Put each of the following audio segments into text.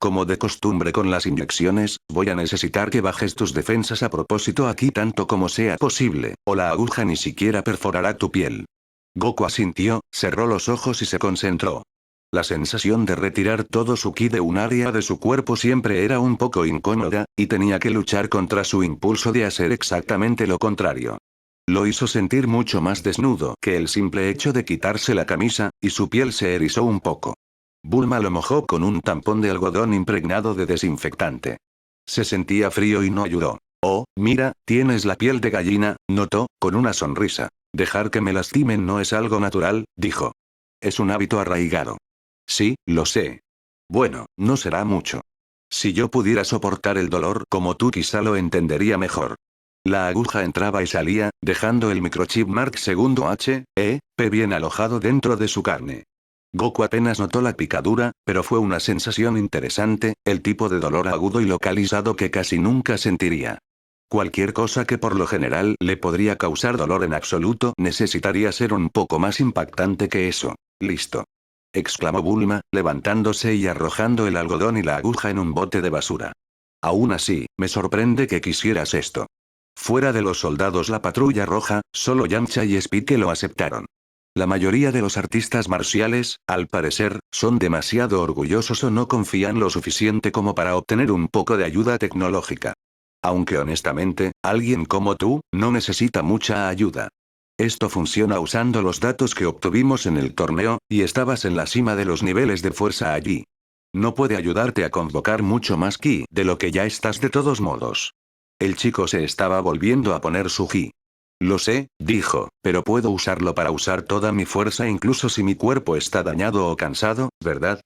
Como de costumbre con las inyecciones, voy a necesitar que bajes tus defensas a propósito aquí tanto como sea posible, o la aguja ni siquiera perforará tu piel. Goku asintió, cerró los ojos y se concentró. La sensación de retirar todo su ki de un área de su cuerpo siempre era un poco incómoda, y tenía que luchar contra su impulso de hacer exactamente lo contrario. Lo hizo sentir mucho más desnudo que el simple hecho de quitarse la camisa, y su piel se erizó un poco. Bulma lo mojó con un tampón de algodón impregnado de desinfectante. Se sentía frío y no ayudó. Oh, mira, tienes la piel de gallina, notó, con una sonrisa. Dejar que me lastimen no es algo natural, dijo. Es un hábito arraigado. Sí, lo sé. Bueno, no será mucho. Si yo pudiera soportar el dolor como tú quizá lo entendería mejor. La aguja entraba y salía, dejando el microchip Mark II P bien alojado dentro de su carne. Goku apenas notó la picadura, pero fue una sensación interesante, el tipo de dolor agudo y localizado que casi nunca sentiría. Cualquier cosa que por lo general le podría causar dolor en absoluto necesitaría ser un poco más impactante que eso. Listo. Exclamó Bulma, levantándose y arrojando el algodón y la aguja en un bote de basura. Aún así, me sorprende que quisieras esto. Fuera de los soldados la patrulla roja, solo Yamcha y Spike lo aceptaron. La mayoría de los artistas marciales, al parecer, son demasiado orgullosos o no confían lo suficiente como para obtener un poco de ayuda tecnológica. Aunque honestamente, alguien como tú, no necesita mucha ayuda. Esto funciona usando los datos que obtuvimos en el torneo, y estabas en la cima de los niveles de fuerza allí. No puede ayudarte a convocar mucho más ki de lo que ya estás de todos modos. El chico se estaba volviendo a poner su ki. Lo sé, dijo, pero puedo usarlo para usar toda mi fuerza incluso si mi cuerpo está dañado o cansado, ¿verdad?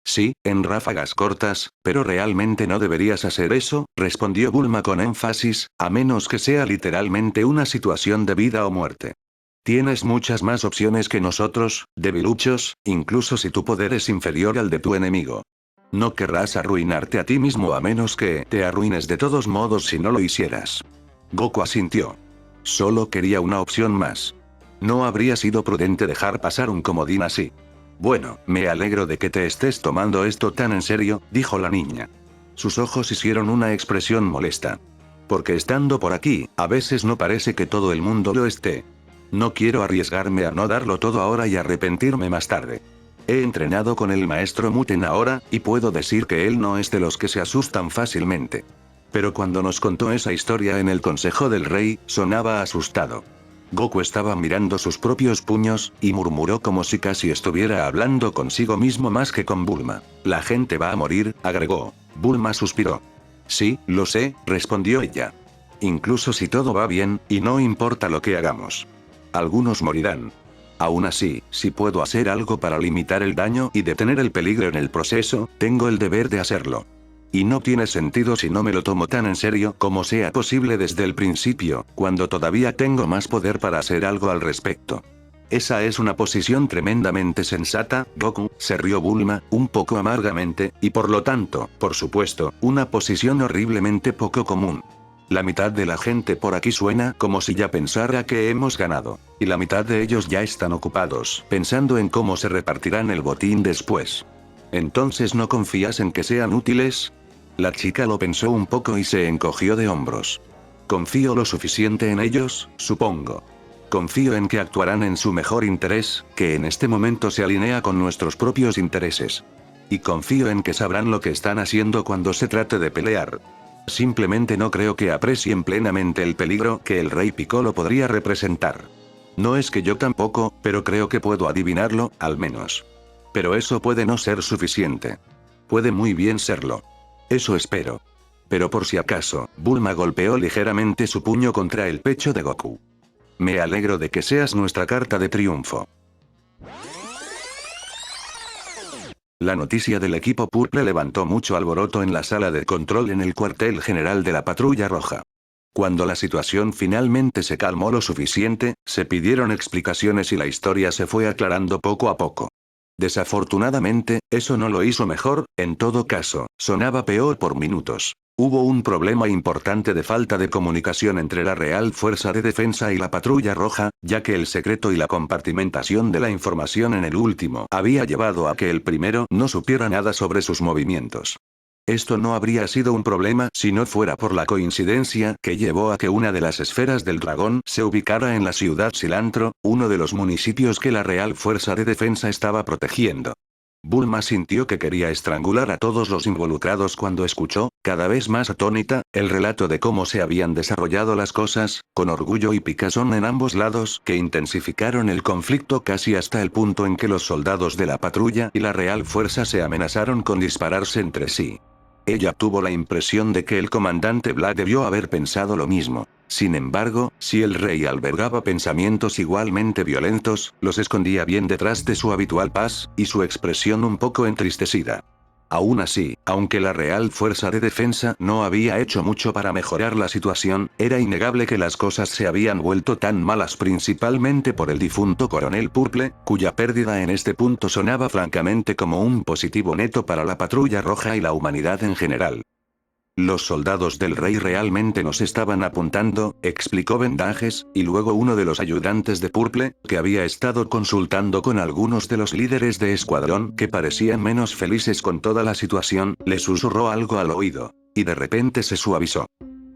Sí, en ráfagas cortas, pero realmente no deberías hacer eso, respondió Bulma con énfasis, a menos que sea literalmente una situación de vida o muerte. Tienes muchas más opciones que nosotros, debiluchos, incluso si tu poder es inferior al de tu enemigo. No querrás arruinarte a ti mismo a menos que te arruines de todos modos si no lo hicieras. Goku asintió. Solo quería una opción más. No habría sido prudente dejar pasar un comodín así. Bueno, me alegro de que te estés tomando esto tan en serio, dijo la niña. Sus ojos hicieron una expresión molesta. Porque estando por aquí, a veces no parece que todo el mundo lo esté. No quiero arriesgarme a no darlo todo ahora y arrepentirme más tarde. He entrenado con el maestro Muten ahora, y puedo decir que él no es de los que se asustan fácilmente. Pero cuando nos contó esa historia en el Consejo del Rey, sonaba asustado. Goku estaba mirando sus propios puños, y murmuró como si casi estuviera hablando consigo mismo más que con Bulma. La gente va a morir, agregó. Bulma suspiró. Sí, lo sé, respondió ella. Incluso si todo va bien, y no importa lo que hagamos. Algunos morirán. Aún así, si puedo hacer algo para limitar el daño y detener el peligro en el proceso, tengo el deber de hacerlo. Y no tiene sentido si no me lo tomo tan en serio como sea posible desde el principio, cuando todavía tengo más poder para hacer algo al respecto. Esa es una posición tremendamente sensata, Goku, se rió Bulma, un poco amargamente, y por lo tanto, por supuesto, una posición horriblemente poco común. La mitad de la gente por aquí suena como si ya pensara que hemos ganado. Y la mitad de ellos ya están ocupados pensando en cómo se repartirán el botín después. ¿Entonces no confías en que sean útiles? La chica lo pensó un poco y se encogió de hombros. Confío lo suficiente en ellos, supongo. Confío en que actuarán en su mejor interés, que en este momento se alinea con nuestros propios intereses. Y confío en que sabrán lo que están haciendo cuando se trate de pelear. Simplemente no creo que aprecien plenamente el peligro que el Rey Piccolo podría representar. No es que yo tampoco, pero creo que puedo adivinarlo, al menos. Pero eso puede no ser suficiente. Puede muy bien serlo. Eso espero. Pero por si acaso, Bulma golpeó ligeramente su puño contra el pecho de Goku. Me alegro de que seas nuestra carta de triunfo. La noticia del equipo Purple levantó mucho alboroto en la sala de control en el cuartel general de la Patrulla Roja. Cuando la situación finalmente se calmó lo suficiente, se pidieron explicaciones y la historia se fue aclarando poco a poco. Desafortunadamente, eso no lo hizo mejor, en todo caso, sonaba peor por minutos. Hubo un problema importante de falta de comunicación entre la Real Fuerza de Defensa y la Patrulla Roja, ya que el secreto y la compartimentación de la información en el último había llevado a que el primero no supiera nada sobre sus movimientos. Esto no habría sido un problema si no fuera por la coincidencia que llevó a que una de las esferas del dragón se ubicara en la ciudad Cilantro, uno de los municipios que la Real Fuerza de Defensa estaba protegiendo. Bulma sintió que quería estrangular a todos los involucrados cuando escuchó, cada vez más atónita, el relato de cómo se habían desarrollado las cosas, con orgullo y picazón en ambos lados que intensificaron el conflicto casi hasta el punto en que los soldados de la patrulla y la Real Fuerza se amenazaron con dispararse entre sí. Ella tuvo la impresión de que el comandante Black debió haber pensado lo mismo. Sin embargo, si el rey albergaba pensamientos igualmente violentos, los escondía bien detrás de su habitual paz, y su expresión un poco entristecida. Aún así, aunque la Real Fuerza de Defensa no había hecho mucho para mejorar la situación, era innegable que las cosas se habían vuelto tan malas principalmente por el difunto coronel Purple, cuya pérdida en este punto sonaba francamente como un positivo neto para la Patrulla Roja y la humanidad en general. Los soldados del rey realmente nos estaban apuntando, explicó Vendajes, y luego uno de los ayudantes de Purple, que había estado consultando con algunos de los líderes de escuadrón que parecían menos felices con toda la situación, le susurró algo al oído. Y de repente se suavizó.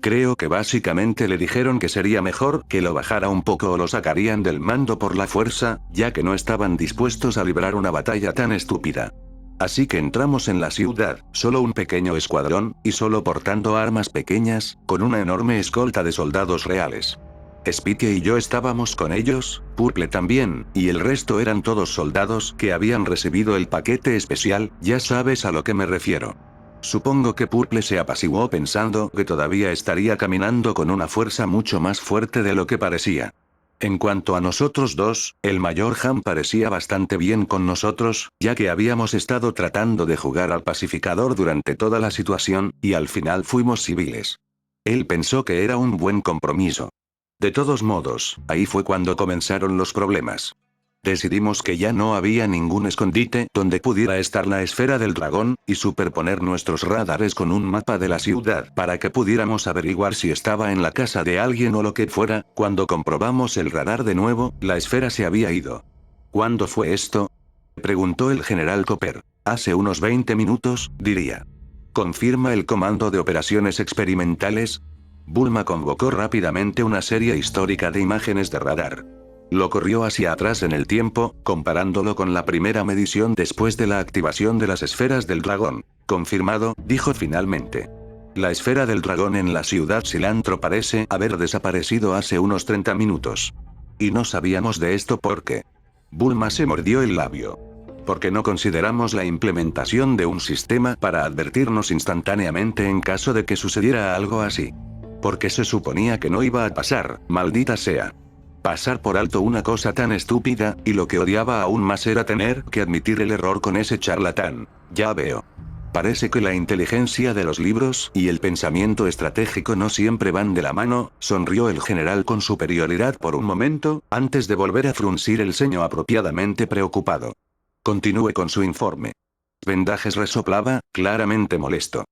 Creo que básicamente le dijeron que sería mejor que lo bajara un poco o lo sacarían del mando por la fuerza, ya que no estaban dispuestos a librar una batalla tan estúpida. Así que entramos en la ciudad, solo un pequeño escuadrón, y solo portando armas pequeñas, con una enorme escolta de soldados reales. Spike y yo estábamos con ellos, Purple también, y el resto eran todos soldados que habían recibido el paquete especial, ya sabes a lo que me refiero. Supongo que Purple se apaciguó pensando que todavía estaría caminando con una fuerza mucho más fuerte de lo que parecía. En cuanto a nosotros dos, el mayor Han parecía bastante bien con nosotros, ya que habíamos estado tratando de jugar al pacificador durante toda la situación, y al final fuimos civiles. Él pensó que era un buen compromiso. De todos modos, ahí fue cuando comenzaron los problemas. Decidimos que ya no había ningún escondite donde pudiera estar la esfera del dragón, y superponer nuestros radares con un mapa de la ciudad para que pudiéramos averiguar si estaba en la casa de alguien o lo que fuera. Cuando comprobamos el radar de nuevo, la esfera se había ido. ¿Cuándo fue esto?, preguntó el general Cooper. Hace unos 20 minutos, diría. ¿Confirma el comando de operaciones experimentales? Bulma convocó rápidamente una serie histórica de imágenes de radar. Lo corrió hacia atrás en el tiempo, comparándolo con la primera medición después de la activación de las esferas del dragón. Confirmado, dijo finalmente. La esfera del dragón en la ciudad Cilantro parece haber desaparecido hace unos 30 minutos. Y no sabíamos de esto porque... Bulma se mordió el labio. Porque no consideramos la implementación de un sistema para advertirnos instantáneamente en caso de que sucediera algo así. Porque se suponía que no iba a pasar, maldita sea. Pasar por alto una cosa tan estúpida, y lo que odiaba aún más era tener que admitir el error con ese charlatán. Ya veo. Parece que la inteligencia de los libros y el pensamiento estratégico no siempre van de la mano, sonrió el general con superioridad por un momento, antes de volver a fruncir el ceño apropiadamente preocupado. Continúe con su informe. Vendajes resoplaba, claramente molesto.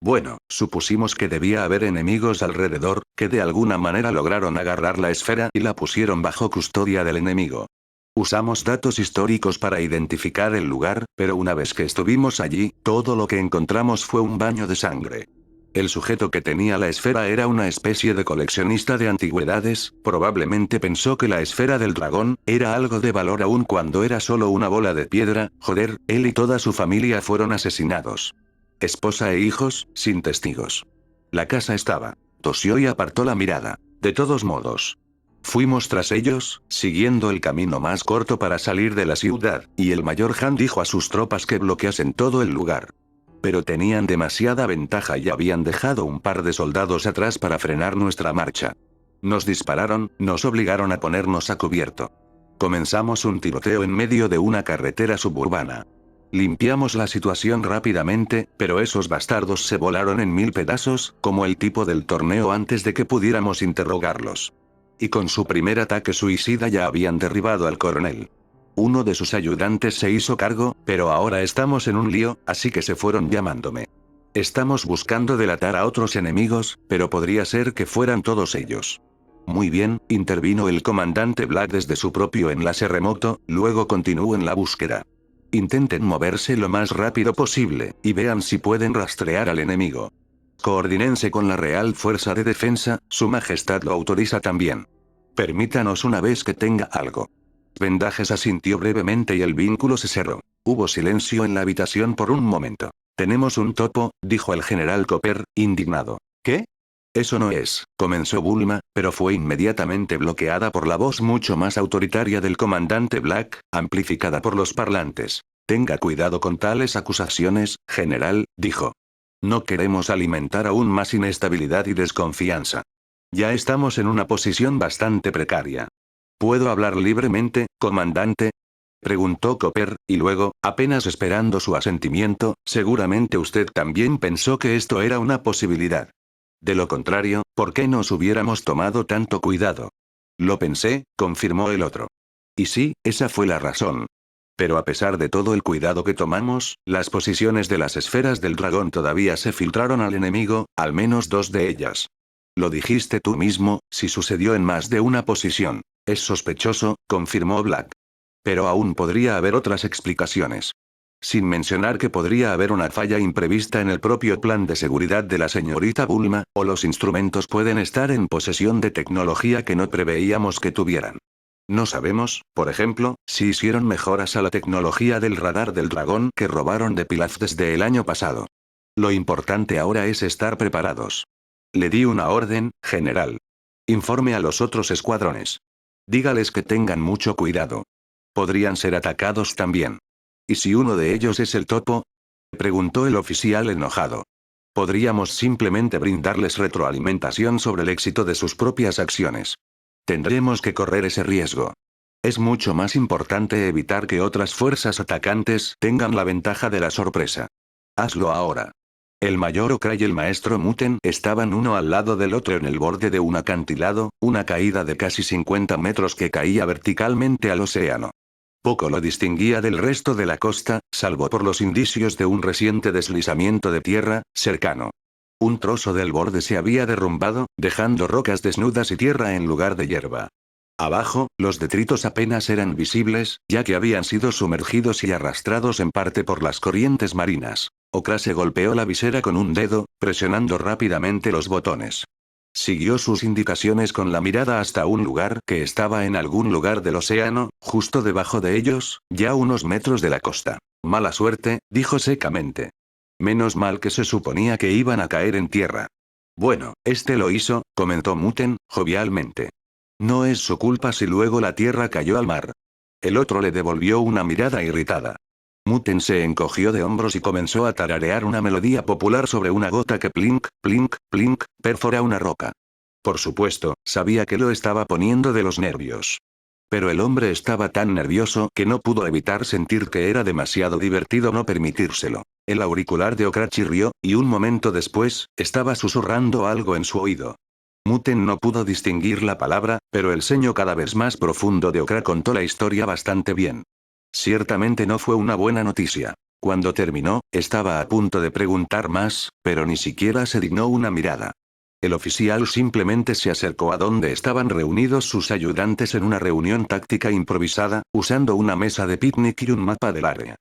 Bueno, supusimos que debía haber enemigos alrededor, que de alguna manera lograron agarrar la esfera y la pusieron bajo custodia del enemigo. Usamos datos históricos para identificar el lugar, pero una vez que estuvimos allí, todo lo que encontramos fue un baño de sangre. El sujeto que tenía la esfera era una especie de coleccionista de antigüedades, probablemente pensó que la esfera del dragón era algo de valor aún cuando era solo una bola de piedra. Joder, él y toda su familia fueron asesinados. Esposa e hijos, sin testigos. La casa estaba. Tosió y apartó la mirada. De todos modos. Fuimos tras ellos, siguiendo el camino más corto para salir de la ciudad, y el mayor Han dijo a sus tropas que bloqueasen todo el lugar. Pero tenían demasiada ventaja y habían dejado un par de soldados atrás para frenar nuestra marcha. Nos dispararon, nos obligaron a ponernos a cubierto. Comenzamos un tiroteo en medio de una carretera suburbana. Limpiamos la situación rápidamente, pero esos bastardos se volaron en 1000 pedazos, como el tipo del torneo antes de que pudiéramos interrogarlos. Y con su primer ataque suicida ya habían derribado al coronel. Uno de sus ayudantes se hizo cargo, pero ahora estamos en un lío, así que se fueron llamándome. Estamos buscando delatar a otros enemigos, pero podría ser que fueran todos ellos. Muy bien, intervino el comandante Black desde su propio enlace remoto, luego continuó en la búsqueda. Intenten moverse lo más rápido posible, y vean si pueden rastrear al enemigo. Coordínense con la Real Fuerza de Defensa, Su Majestad lo autoriza también. Permítanos una vez que tenga algo. Vendajes asintió brevemente y el vínculo se cerró. Hubo silencio en la habitación por un momento. Tenemos un topo, dijo el general Cooper, indignado. ¿Qué? Eso no es, comenzó Bulma, pero fue inmediatamente bloqueada por la voz mucho más autoritaria del comandante Black, amplificada por los parlantes. Tenga cuidado con tales acusaciones, general, dijo. No queremos alimentar aún más inestabilidad y desconfianza. Ya estamos en una posición bastante precaria. ¿Puedo hablar libremente, comandante? Preguntó Cooper, y luego, apenas esperando su asentimiento, seguramente usted también pensó que esto era una posibilidad. De lo contrario, ¿por qué nos hubiéramos tomado tanto cuidado? Lo pensé, confirmó el otro. Y sí, esa fue la razón. Pero a pesar de todo el cuidado que tomamos, las posiciones de las esferas del dragón todavía se filtraron al enemigo, al menos 2 de ellas. Lo dijiste tú mismo, si sucedió en más de una posición. Es sospechoso, confirmó Black. Pero aún podría haber otras explicaciones. Sin mencionar que podría haber una falla imprevista en el propio plan de seguridad de la señorita Bulma, o los instrumentos pueden estar en posesión de tecnología que no preveíamos que tuvieran. No sabemos, por ejemplo, si hicieron mejoras a la tecnología del radar del dragón que robaron de Pilaf desde el año pasado. Lo importante ahora es estar preparados. Le di una orden, general. Informe a los otros escuadrones. Dígales que tengan mucho cuidado. Podrían ser atacados también. ¿Y si uno de ellos es el topo? Preguntó el oficial enojado. Podríamos simplemente brindarles retroalimentación sobre el éxito de sus propias acciones. Tendremos que correr ese riesgo. Es mucho más importante evitar que otras fuerzas atacantes tengan la ventaja de la sorpresa. Hazlo ahora. El mayor Okra y el maestro Muten estaban uno al lado del otro en el borde de un acantilado, una caída de casi 50 metros que caía verticalmente al océano. Poco lo distinguía del resto de la costa, salvo por los indicios de un reciente deslizamiento de tierra, cercano. Un trozo del borde se había derrumbado, dejando rocas desnudas y tierra en lugar de hierba. Abajo, los detritos apenas eran visibles, ya que habían sido sumergidos y arrastrados en parte por las corrientes marinas. Okra se golpeó la visera con un dedo, presionando rápidamente los botones. Siguió sus indicaciones con la mirada hasta un lugar que estaba en algún lugar del océano, justo debajo de ellos, ya unos metros de la costa. Mala suerte, dijo secamente. Menos mal que se suponía que iban a caer en tierra. Bueno, este lo hizo, comentó Muten, jovialmente. No es su culpa si luego la tierra cayó al mar. El otro le devolvió una mirada irritada. Muten se encogió de hombros y comenzó a tararear una melodía popular sobre una gota que plink, plink, plink, perfora una roca. Por supuesto, sabía que lo estaba poniendo de los nervios. Pero el hombre estaba tan nervioso que no pudo evitar sentir que era demasiado divertido no permitírselo. El auricular de Okra chirrió, y un momento después, estaba susurrando algo en su oído. Muten no pudo distinguir la palabra, pero el ceño cada vez más profundo de Okra contó la historia bastante bien. Ciertamente no fue una buena noticia. Cuando terminó, estaba a punto de preguntar más, pero ni siquiera se dignó una mirada. El oficial simplemente se acercó a donde estaban reunidos sus ayudantes en una reunión táctica improvisada, usando una mesa de picnic y un mapa del área.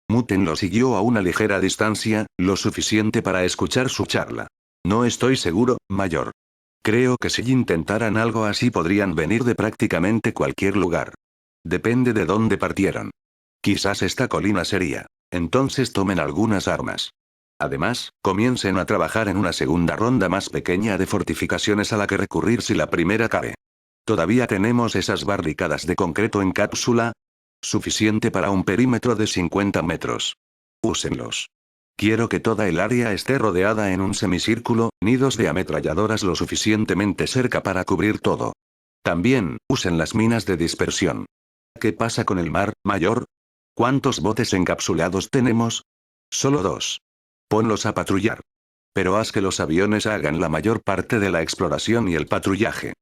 Muten lo siguió a una ligera distancia, lo suficiente para escuchar su charla. No estoy seguro, mayor. Creo que si intentaran algo así podrían venir de prácticamente cualquier lugar. Depende de dónde partieron. Quizás esta colina sería. Entonces tomen algunas armas. Además, comiencen a trabajar en una segunda ronda más pequeña de fortificaciones a la que recurrir si la primera cae. ¿Todavía tenemos esas barricadas de concreto en cápsula? Suficiente para un perímetro de 50 metros. Úsenlos. Quiero que toda el área esté rodeada en un semicírculo, nidos de ametralladoras lo suficientemente cerca para cubrir todo. También, usen las minas de dispersión. ¿Qué pasa con el mar, mayor? ¿Cuántos botes encapsulados tenemos? Solo 2. Ponlos a patrullar. Pero haz que los aviones hagan la mayor parte de la exploración y el patrullaje.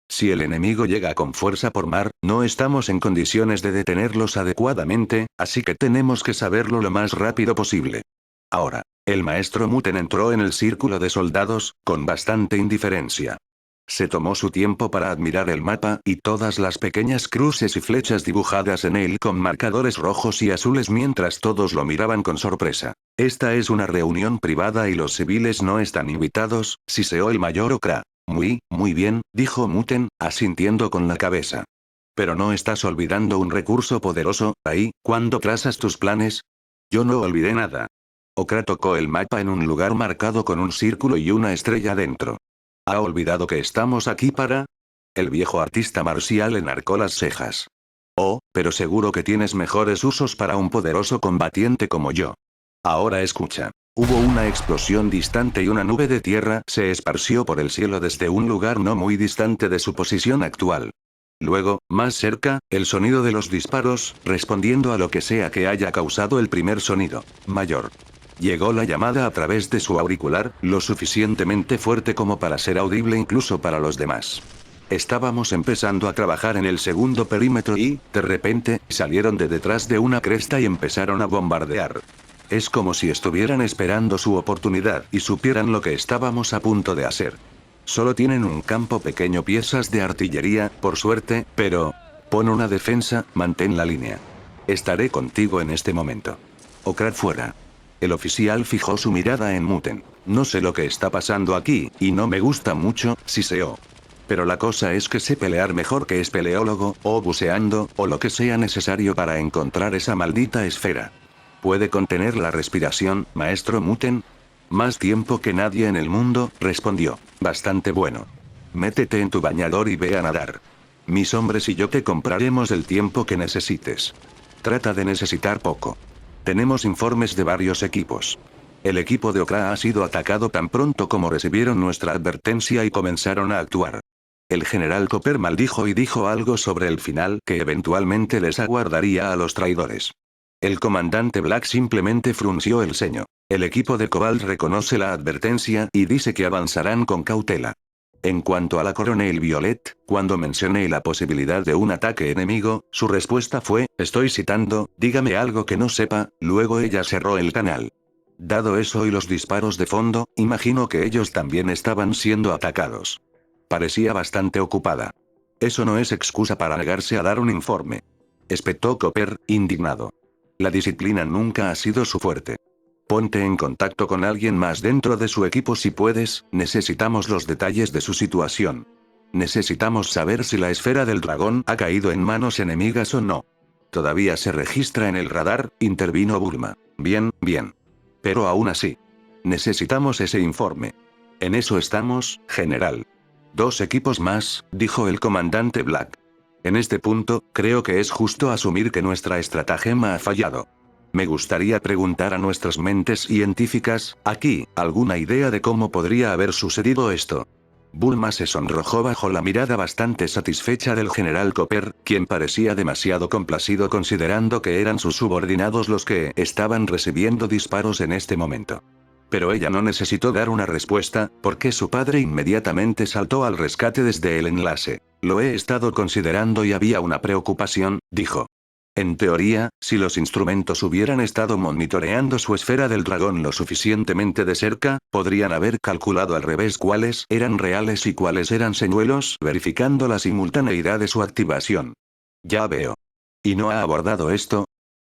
Si el enemigo llega con fuerza por mar, no estamos en condiciones de detenerlos adecuadamente, así que tenemos que saberlo lo más rápido posible. Ahora, el maestro Muten entró en el círculo de soldados, con bastante indiferencia. Se tomó su tiempo para admirar el mapa y todas las pequeñas cruces y flechas dibujadas en él con marcadores rojos y azules mientras todos lo miraban con sorpresa. Esta es una reunión privada y los civiles no están invitados, siseó el mayor Okra. Muy bien, dijo Muten, asintiendo con la cabeza. Pero no estás olvidando un recurso poderoso, ahí, cuando trazas tus planes. Yo no olvidé nada. Okra tocó el mapa en un lugar marcado con un círculo y una estrella dentro. ¿Ha olvidado que estamos aquí para? El viejo artista marcial enarcó las cejas. Oh, pero seguro que tienes mejores usos para un poderoso combatiente como yo. Ahora escucha. Hubo una explosión distante y una nube de tierra se esparció por el cielo desde un lugar no muy distante de su posición actual. Luego, más cerca, el sonido de los disparos, respondiendo a lo que sea que haya causado el primer sonido, mayor. Llegó la llamada a través de su auricular, lo suficientemente fuerte como para ser audible incluso para los demás. Estábamos empezando a trabajar en el segundo perímetro y, de repente, salieron de detrás de una cresta y empezaron a bombardear. Es como si estuvieran esperando su oportunidad y supieran lo que estábamos a punto de hacer. Solo tienen un campo pequeño, piezas de artillería, por suerte, pero... Pon una defensa, mantén la línea. Estaré contigo en este momento. Okra fuera. El oficial fijó su mirada en Muten. No sé lo que está pasando aquí, y no me gusta mucho, siseó. Pero la cosa es que sé pelear mejor que espeleólogo, o buceando, o lo que sea necesario para encontrar esa maldita esfera. ¿Puede contener la respiración, maestro Muten? Más tiempo que nadie en el mundo, respondió. Bastante bueno. Métete en tu bañador y ve a nadar. Mis hombres y yo te compraremos el tiempo que necesites. Trata de necesitar poco. Tenemos informes de varios equipos. El equipo de Okra ha sido atacado tan pronto como recibieron nuestra advertencia y comenzaron a actuar. El general Cooper maldijo y dijo algo sobre el final que eventualmente les aguardaría a los traidores. El comandante Black simplemente frunció el ceño. El equipo de Cobalt reconoce la advertencia y dice que avanzarán con cautela. En cuanto a la coronel Violet, cuando mencioné la posibilidad de un ataque enemigo, su respuesta fue, estoy citando, dígame algo que no sepa, luego ella cerró el canal. Dado eso y los disparos de fondo, imagino que ellos también estaban siendo atacados. Parecía bastante ocupada. Eso no es excusa para negarse a dar un informe. Espetó Cooper, indignado. La disciplina nunca ha sido su fuerte. Ponte en contacto con alguien más dentro de su equipo si puedes, necesitamos los detalles de su situación. Necesitamos saber si la esfera del dragón ha caído en manos enemigas o no. Todavía se registra en el radar, intervino Bulma. Bien. Pero aún así. Necesitamos ese informe. En eso estamos, general. 2 equipos más, dijo el comandante Black. En este punto, creo que es justo asumir que nuestra estratagema ha fallado. Me gustaría preguntar a nuestras mentes científicas, aquí, ¿alguna idea de cómo podría haber sucedido esto? Bulma se sonrojó bajo la mirada bastante satisfecha del general Cooper, quien parecía demasiado complacido considerando que eran sus subordinados los que estaban recibiendo disparos en este momento. Pero ella no necesitó dar una respuesta, porque su padre inmediatamente saltó al rescate desde el enlace. Lo he estado considerando y había una preocupación, dijo. En teoría, si los instrumentos hubieran estado monitoreando su esfera del dragón lo suficientemente de cerca, podrían haber calculado al revés cuáles eran reales y cuáles eran señuelos, verificando la simultaneidad de su activación. Ya veo. ¿Y no ha abordado esto?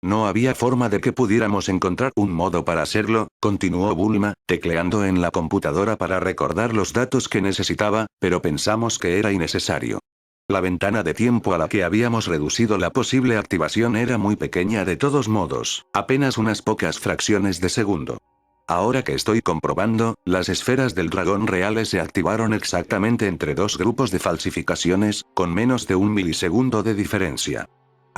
No había forma de que pudiéramos encontrar un modo para hacerlo, continuó Bulma, tecleando en la computadora para recordar los datos que necesitaba, pero pensamos que era innecesario. La ventana de tiempo a la que habíamos reducido la posible activación era muy pequeña de todos modos, apenas unas pocas fracciones de segundo. Ahora que estoy comprobando, las esferas del dragón reales se activaron exactamente entre 2 grupos de falsificaciones, con menos de 1 milisegundo de diferencia.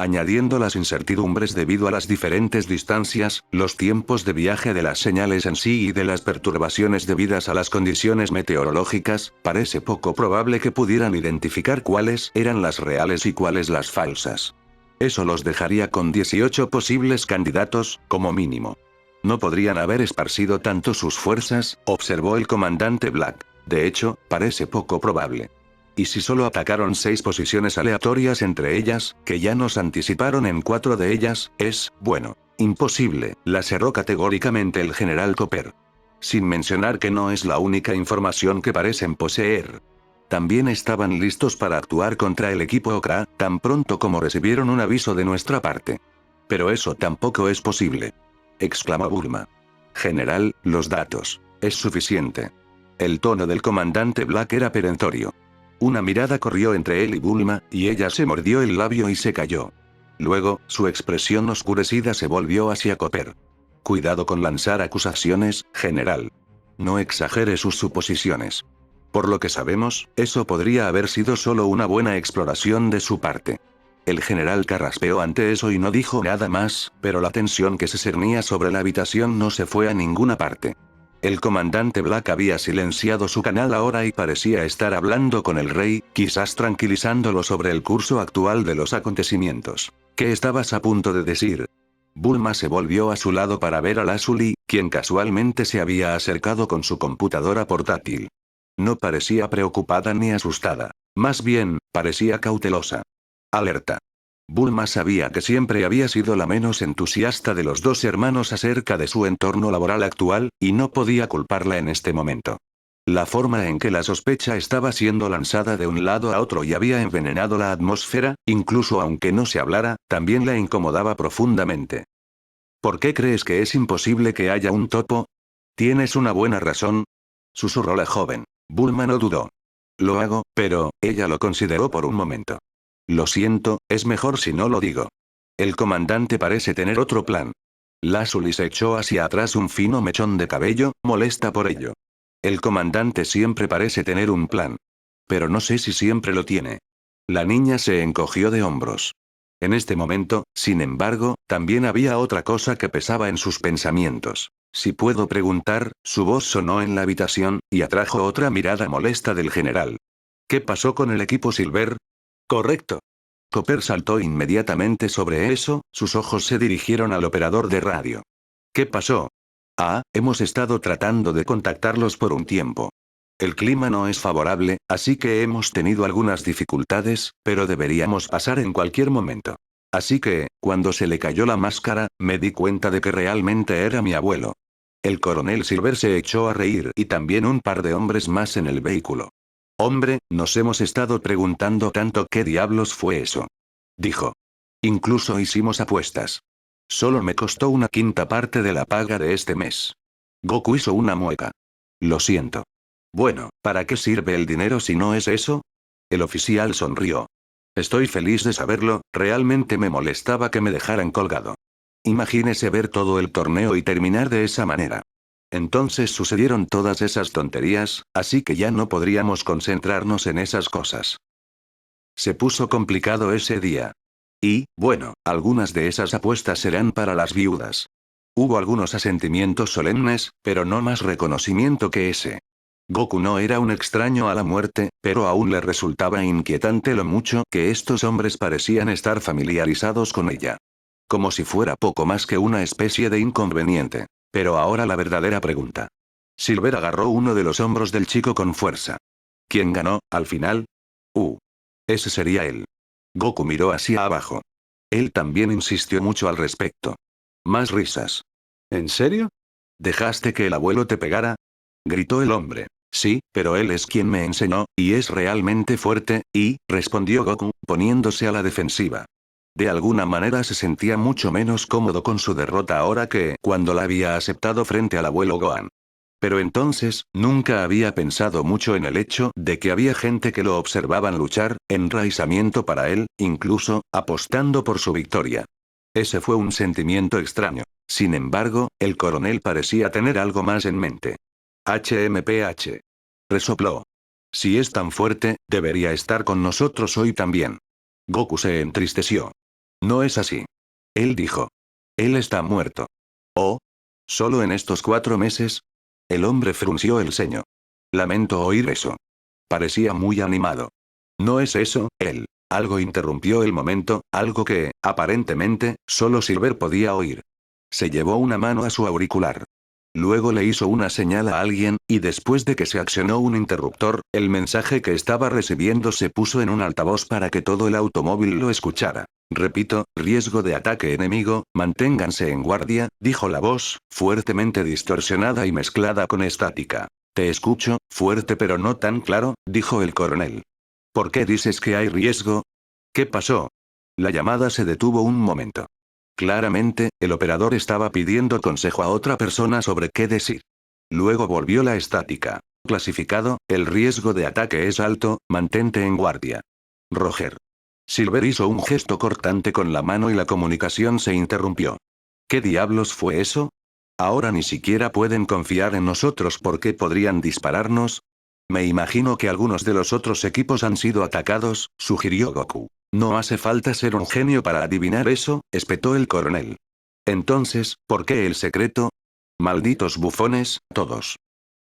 Añadiendo las incertidumbres debido a las diferentes distancias, los tiempos de viaje de las señales en sí y de las perturbaciones debidas a las condiciones meteorológicas, parece poco probable que pudieran identificar cuáles eran las reales y cuáles las falsas. Eso los dejaría con 18 posibles candidatos, como mínimo. No podrían haber esparcido tanto sus fuerzas, observó el comandante Black. De hecho, parece poco probable. Y si solo atacaron 6 posiciones aleatorias entre ellas, que ya nos anticiparon en 4 de ellas, bueno, imposible, la cerró categóricamente el general Cooper. Sin mencionar que no es la única información que parecen poseer. También estaban listos para actuar contra el equipo Okra, tan pronto como recibieron un aviso de nuestra parte. Pero eso tampoco es posible. Exclamó Bulma. General, los datos. Es suficiente. El tono del comandante Black era perentorio. Una mirada corrió entre él y Bulma, y ella se mordió el labio y se calló. Luego, su expresión oscurecida se volvió hacia Copper. Cuidado con lanzar acusaciones, general. No exagere sus suposiciones. Por lo que sabemos, eso podría haber sido solo una buena exploración de su parte. El general carraspeó ante eso y no dijo nada más, pero la tensión que se cernía sobre la habitación no se fue a ninguna parte. El comandante Black había silenciado su canal ahora y parecía estar hablando con el rey, quizás tranquilizándolo sobre el curso actual de los acontecimientos. ¿Qué estabas a punto de decir? Bulma se volvió a su lado para ver a Lazuli, quien casualmente se había acercado con su computadora portátil. No parecía preocupada ni asustada. Más bien, parecía cautelosa. Alerta. Bulma sabía que siempre había sido la menos entusiasta de los dos hermanos acerca de su entorno laboral actual, y no podía culparla en este momento. La forma en que la sospecha estaba siendo lanzada de un lado a otro y había envenenado la atmósfera, incluso aunque no se hablara, también la incomodaba profundamente. ¿Por qué crees que es imposible que haya un topo? ¿Tienes una buena razón? Susurró la joven. Bulma no dudó. Lo hago, pero, ella lo consideró por un momento. Lo siento, es mejor si no lo digo. El comandante parece tener otro plan. Lazuli se echó hacia atrás un fino mechón de cabello, molesta por ello. El comandante siempre parece tener un plan. Pero no sé si siempre lo tiene. La niña se encogió de hombros. En este momento, sin embargo, también había otra cosa que pesaba en sus pensamientos. Si puedo preguntar, su voz sonó en la habitación, y atrajo otra mirada molesta del general. ¿Qué pasó con el equipo Silver? Correcto. Copper saltó inmediatamente sobre eso, sus ojos se dirigieron al operador de radio. ¿Qué pasó? Hemos estado tratando de contactarlos por un tiempo. El clima no es favorable, así que hemos tenido algunas dificultades, pero deberíamos pasar en cualquier momento. Así que, cuando se le cayó la máscara, me di cuenta de que realmente era mi abuelo. El coronel Silver se echó a reír y también un par de hombres más en el vehículo. Hombre, nos hemos estado preguntando tanto qué diablos fue eso. Dijo. Incluso hicimos apuestas. Solo me costó una quinta parte de la paga de este mes. Goku hizo una mueca. Lo siento. Bueno, ¿para qué sirve el dinero si no es eso? El oficial sonrió. Estoy feliz de saberlo, realmente me molestaba que me dejaran colgado. Imagínese ver todo el torneo y terminar de esa manera. Entonces sucedieron todas esas tonterías, así que ya no podríamos concentrarnos en esas cosas. Se puso complicado ese día. Y, bueno, algunas de esas apuestas serán para las viudas. Hubo algunos asentimientos solemnes, pero no más reconocimiento que ese. Goku no era un extraño a la muerte, pero aún le resultaba inquietante lo mucho que estos hombres parecían estar familiarizados con ella. Como si fuera poco más que una especie de inconveniente. Pero ahora la verdadera pregunta. Silver agarró uno de los hombros del chico con fuerza. ¿Quién ganó, al final? Ese sería él. Goku miró hacia abajo. Él también insistió mucho al respecto. Más risas. ¿En serio? ¿Dejaste que el abuelo te pegara? Gritó el hombre. Sí, pero él es quien me enseñó, y es realmente fuerte, respondió Goku, poniéndose a la defensiva. De alguna manera se sentía mucho menos cómodo con su derrota ahora que cuando la había aceptado frente al abuelo Gohan. Pero entonces, nunca había pensado mucho en el hecho de que había gente que lo observaban luchar, enraizamiento para él, incluso, apostando por su victoria. Ese fue un sentimiento extraño. Sin embargo, el coronel parecía tener algo más en mente. HMPH. Resopló. Si es tan fuerte, debería estar con nosotros hoy también. Goku se entristeció. No es así. Él dijo. Él está muerto. ¿Oh? ¿Solo en estos 4 meses? El hombre frunció el ceño. Lamento oír eso. Parecía muy animado. No es eso, él. Algo interrumpió el momento, algo que, aparentemente, solo Silver podía oír. Se llevó una mano a su auricular. Luego le hizo una señal a alguien, y después de que se accionó un interruptor, el mensaje que estaba recibiendo se puso en un altavoz para que todo el automóvil lo escuchara. Repito, riesgo de ataque enemigo, manténganse en guardia, dijo la voz, fuertemente distorsionada y mezclada con estática. Te escucho, fuerte pero no tan claro, dijo el coronel. ¿Por qué dices que hay riesgo? ¿Qué pasó? La llamada se detuvo un momento. Claramente, el operador estaba pidiendo consejo a otra persona sobre qué decir. Luego volvió la estática. Clasificado, el riesgo de ataque es alto, mantente en guardia. Roger. Silver hizo un gesto cortante con la mano y la comunicación se interrumpió. ¿Qué diablos fue eso? Ahora ni siquiera pueden confiar en nosotros porque podrían dispararnos. Me imagino que algunos de los otros equipos han sido atacados, sugirió Goku. No hace falta ser un genio para adivinar eso, espetó el coronel. Entonces, ¿por qué el secreto? Malditos bufones, todos.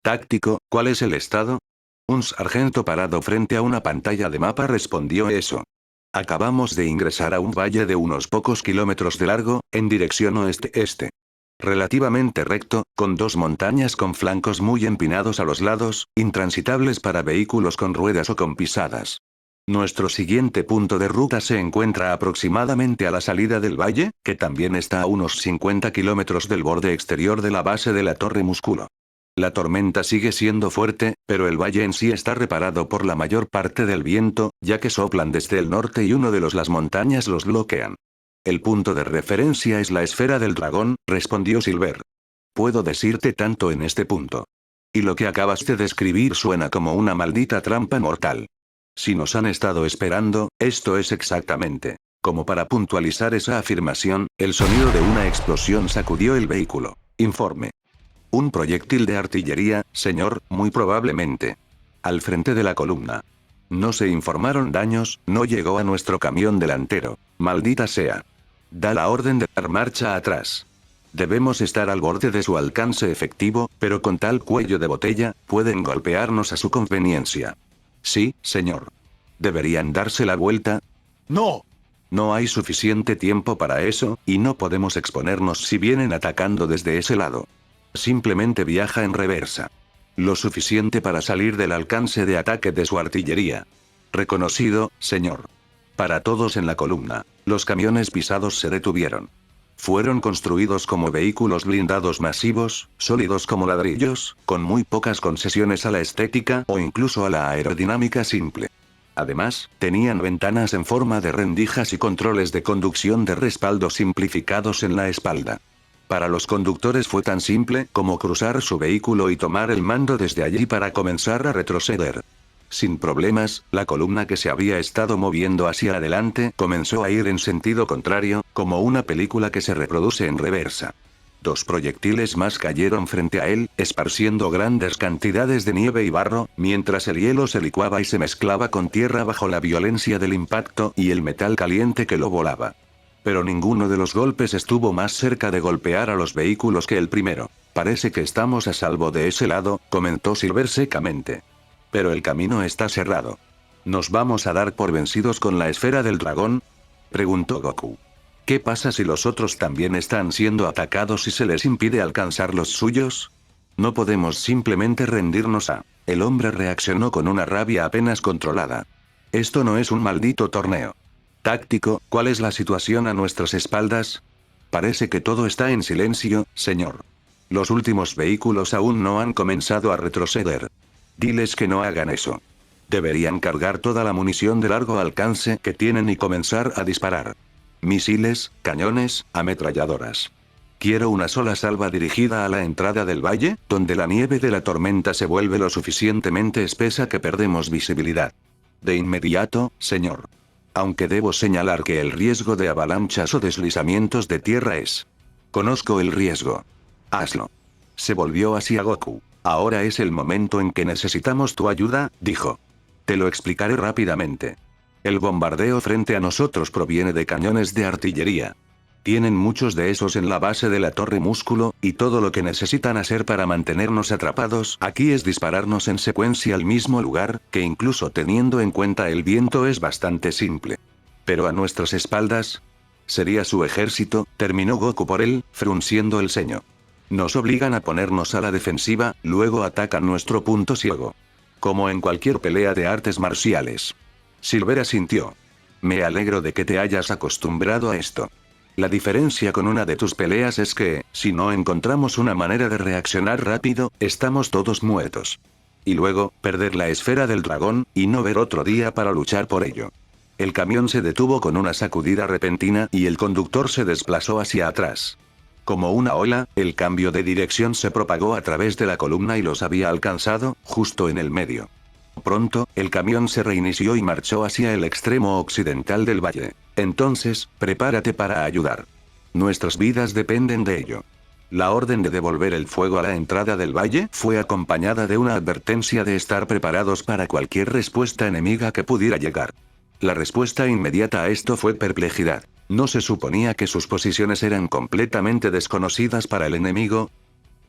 Táctico, ¿cuál es el estado? Un sargento parado frente a una pantalla de mapa respondió eso. Acabamos de ingresar a un valle de unos pocos kilómetros de largo, en dirección oeste-este. Relativamente recto, con dos montañas con flancos muy empinados a los lados, intransitables para vehículos con ruedas o con pisadas. Nuestro siguiente punto de ruta se encuentra aproximadamente a la salida del valle, que también está a unos 50 kilómetros del borde exterior de la base de la Torre Músculo. La tormenta sigue siendo fuerte, pero el valle en sí está reparado por la mayor parte del viento, ya que soplan desde el norte y uno de las montañas los bloquean. El punto de referencia es la esfera del dragón, respondió Silver. Puedo decirte tanto en este punto. Y lo que acabas de describir suena como una maldita trampa mortal. Si nos han estado esperando, esto es exactamente. Como para puntualizar esa afirmación, el sonido de una explosión sacudió el vehículo. Informe. Un proyectil de artillería, señor, muy probablemente. Al frente de la columna. No se informaron daños, no llegó a nuestro camión delantero. Maldita sea. Da la orden de dar marcha atrás. Debemos estar al borde de su alcance efectivo, pero con tal cuello de botella, pueden golpearnos a su conveniencia. Sí, señor. ¿Deberían darse la vuelta? ¡No! No hay suficiente tiempo para eso, y no podemos exponernos si vienen atacando desde ese lado. Simplemente viaja en reversa. Lo suficiente para salir del alcance de ataque de su artillería. Reconocido, señor. Para todos en la columna, los camiones pisados se detuvieron. Fueron construidos como vehículos blindados masivos, sólidos como ladrillos, con muy pocas concesiones a la estética o incluso a la aerodinámica simple. Además, tenían ventanas en forma de rendijas y controles de conducción de respaldo simplificados en la espalda. Para los conductores fue tan simple como cruzar su vehículo y tomar el mando desde allí para comenzar a retroceder. Sin problemas, la columna que se había estado moviendo hacia adelante comenzó a ir en sentido contrario, como una película que se reproduce en reversa. 2 proyectiles más cayeron frente a él, esparciendo grandes cantidades de nieve y barro, mientras el hielo se licuaba y se mezclaba con tierra bajo la violencia del impacto y el metal caliente que lo volaba. Pero ninguno de los golpes estuvo más cerca de golpear a los vehículos que el primero. Parece que estamos a salvo de ese lado, comentó Silver secamente. Pero el camino está cerrado. ¿Nos vamos a dar por vencidos con la esfera del dragón? Preguntó Goku. ¿Qué pasa si los otros también están siendo atacados y se les impide alcanzar los suyos? No podemos simplemente rendirnos a... El hombre reaccionó con una rabia apenas controlada. Esto no es un maldito torneo. Táctico, ¿cuál es la situación a nuestras espaldas? Parece que todo está en silencio, señor. Los últimos vehículos aún no han comenzado a retroceder. Diles que no hagan eso. Deberían cargar toda la munición de largo alcance que tienen y comenzar a disparar. Misiles, cañones, ametralladoras. Quiero una sola salva dirigida a la entrada del valle, donde la nieve de la tormenta se vuelve lo suficientemente espesa que perdemos visibilidad. De inmediato, señor. Aunque debo señalar que el riesgo de avalanchas o deslizamientos de tierra es... Conozco el riesgo. Hazlo. Se volvió hacia Goku. Ahora es el momento en que necesitamos tu ayuda, dijo. Te lo explicaré rápidamente. El bombardeo frente a nosotros proviene de cañones de artillería. Tienen muchos de esos en la base de la Torre Músculo, y todo lo que necesitan hacer para mantenernos atrapados aquí es dispararnos en secuencia al mismo lugar, que incluso teniendo en cuenta el viento es bastante simple. Pero a nuestras espaldas... Sería su ejército, terminó Goku por él, frunciendo el ceño. Nos obligan a ponernos a la defensiva, luego atacan nuestro punto ciego. Como en cualquier pelea de artes marciales. Silver asintió. Me alegro de que te hayas acostumbrado a esto. La diferencia con una de tus peleas es que, si no encontramos una manera de reaccionar rápido, estamos todos muertos. Y luego, perder la esfera del dragón, y no ver otro día para luchar por ello. El camión se detuvo con una sacudida repentina y el conductor se desplazó hacia atrás. Como una ola, el cambio de dirección se propagó a través de la columna y los había alcanzado, justo en el medio. Pronto, el camión se reinició y marchó hacia el extremo occidental del valle. Entonces, prepárate para ayudar. Nuestras vidas dependen de ello. La orden de devolver el fuego a la entrada del valle fue acompañada de una advertencia de estar preparados para cualquier respuesta enemiga que pudiera llegar. La respuesta inmediata a esto fue perplejidad. ¿No se suponía que sus posiciones eran completamente desconocidas para el enemigo?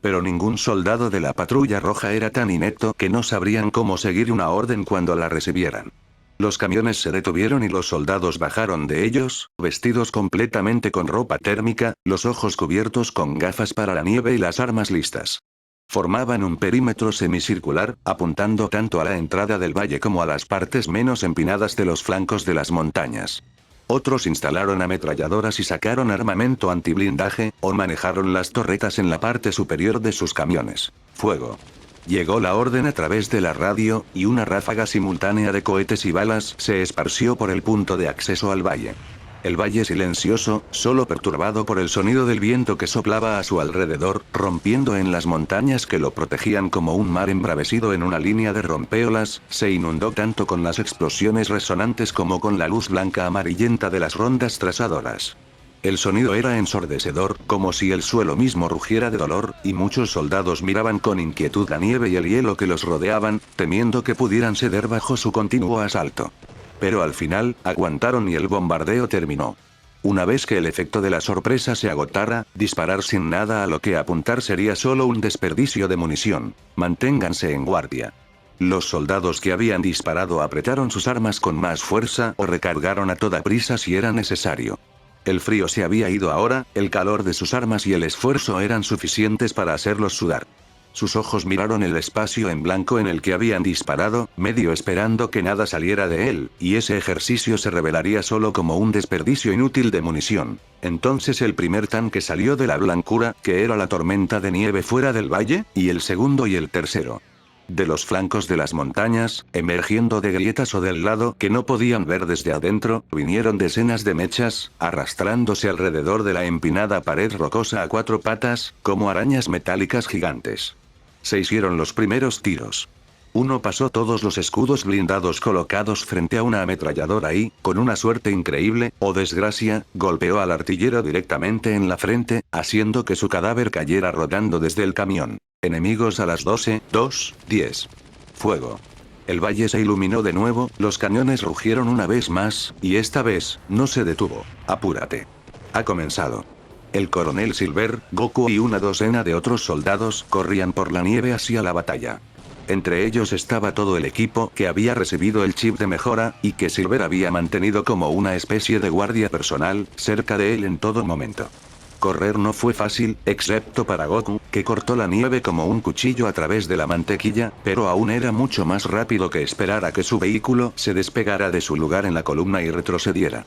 Pero ningún soldado de la patrulla roja era tan inepto que no sabrían cómo seguir una orden cuando la recibieran. Los camiones se detuvieron y los soldados bajaron de ellos, vestidos completamente con ropa térmica, los ojos cubiertos con gafas para la nieve y las armas listas. Formaban un perímetro semicircular, apuntando tanto a la entrada del valle como a las partes menos empinadas de los flancos de las montañas. Otros instalaron ametralladoras y sacaron armamento antiblindaje, o manejaron las torretas en la parte superior de sus camiones. Fuego. Llegó la orden a través de la radio, y una ráfaga simultánea de cohetes y balas se esparció por el punto de acceso al valle. El valle silencioso, solo perturbado por el sonido del viento que soplaba a su alrededor, rompiendo en las montañas que lo protegían como un mar embravecido en una línea de rompeolas, se inundó tanto con las explosiones resonantes como con la luz blanca amarillenta de las rondas trazadoras. El sonido era ensordecedor, como si el suelo mismo rugiera de dolor, y muchos soldados miraban con inquietud la nieve y el hielo que los rodeaban, temiendo que pudieran ceder bajo su continuo asalto. Pero al final, aguantaron y el bombardeo terminó. Una vez que el efecto de la sorpresa se agotara, disparar sin nada a lo que apuntar sería solo un desperdicio de munición. Manténganse en guardia. Los soldados que habían disparado apretaron sus armas con más fuerza o recargaron a toda prisa si era necesario. El frío se había ido ahora, el calor de sus armas y el esfuerzo eran suficientes para hacerlos sudar. Sus ojos miraron el espacio en blanco en el que habían disparado, medio esperando que nada saliera de él, y ese ejercicio se revelaría solo como un desperdicio inútil de munición. Entonces el primer tanque salió de la blancura, que era la tormenta de nieve fuera del valle, y el segundo y el tercero. De los flancos de las montañas, emergiendo de grietas o del lado que no podían ver desde adentro, vinieron decenas de mechas, arrastrándose alrededor de la empinada pared rocosa a cuatro patas, como arañas metálicas gigantes. Se hicieron los primeros tiros. Uno pasó todos los escudos blindados colocados frente a una ametralladora y, con una suerte increíble, o desgracia, golpeó al artillero directamente en la frente, haciendo que su cadáver cayera rodando desde el camión. Enemigos a las 12:10. Fuego. El valle se iluminó de nuevo, los cañones rugieron una vez más, y esta vez, no se detuvo. Apúrate. Ha comenzado. El coronel Silver, Goku y una docena de otros soldados corrían por la nieve hacia la batalla. Entre ellos estaba todo el equipo que había recibido el chip de mejora, y que Silver había mantenido como una especie de guardia personal, cerca de él en todo momento. Correr no fue fácil, excepto para Goku, que cortó la nieve como un cuchillo a través de la mantequilla, pero aún era mucho más rápido que esperar a que su vehículo se despegara de su lugar en la columna y retrocediera.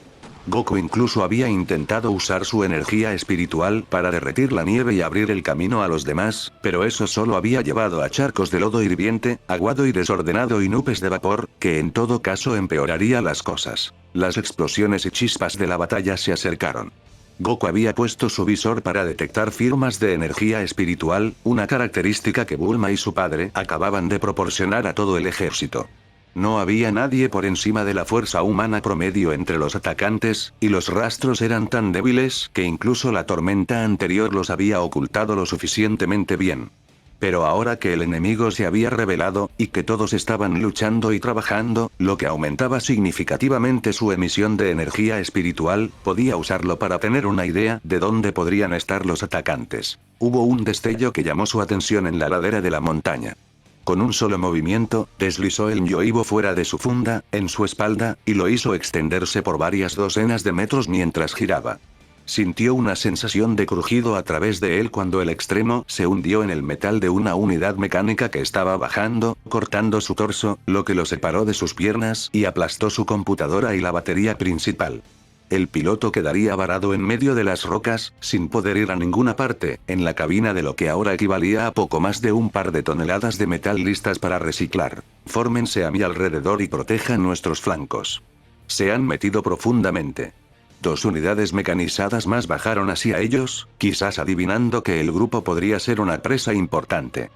Goku incluso había intentado usar su energía espiritual para derretir la nieve y abrir el camino a los demás, pero eso solo había llevado a charcos de lodo hirviente, aguado y desordenado y nubes de vapor, que en todo caso empeoraría las cosas. Las explosiones y chispas de la batalla se acercaron. Goku había puesto su visor para detectar firmas de energía espiritual, una característica que Bulma y su padre acababan de proporcionar a todo el ejército. No había nadie por encima de la fuerza humana promedio entre los atacantes, y los rastros eran tan débiles que incluso la tormenta anterior los había ocultado lo suficientemente bien. Pero ahora que el enemigo se había revelado, y que todos estaban luchando y trabajando, lo que aumentaba significativamente su emisión de energía espiritual, podía usarlo para tener una idea de dónde podrían estar los atacantes. Hubo un destello que llamó su atención en la ladera de la montaña. Con un solo movimiento, deslizó el Yoibo fuera de su funda, en su espalda, y lo hizo extenderse por varias docenas de metros mientras giraba. Sintió una sensación de crujido a través de él cuando el extremo se hundió en el metal de una unidad mecánica que estaba bajando, cortando su torso, lo que lo separó de sus piernas y aplastó su computadora y la batería principal. El piloto quedaría varado en medio de las rocas, sin poder ir a ninguna parte, en la cabina de lo que ahora equivalía a poco más de un par de toneladas de metal listas para reciclar. Fórmense a mi alrededor y protejan nuestros flancos. Se han metido profundamente. 2 unidades mecanizadas más bajaron hacia ellos, quizás adivinando que el grupo podría ser una presa importante.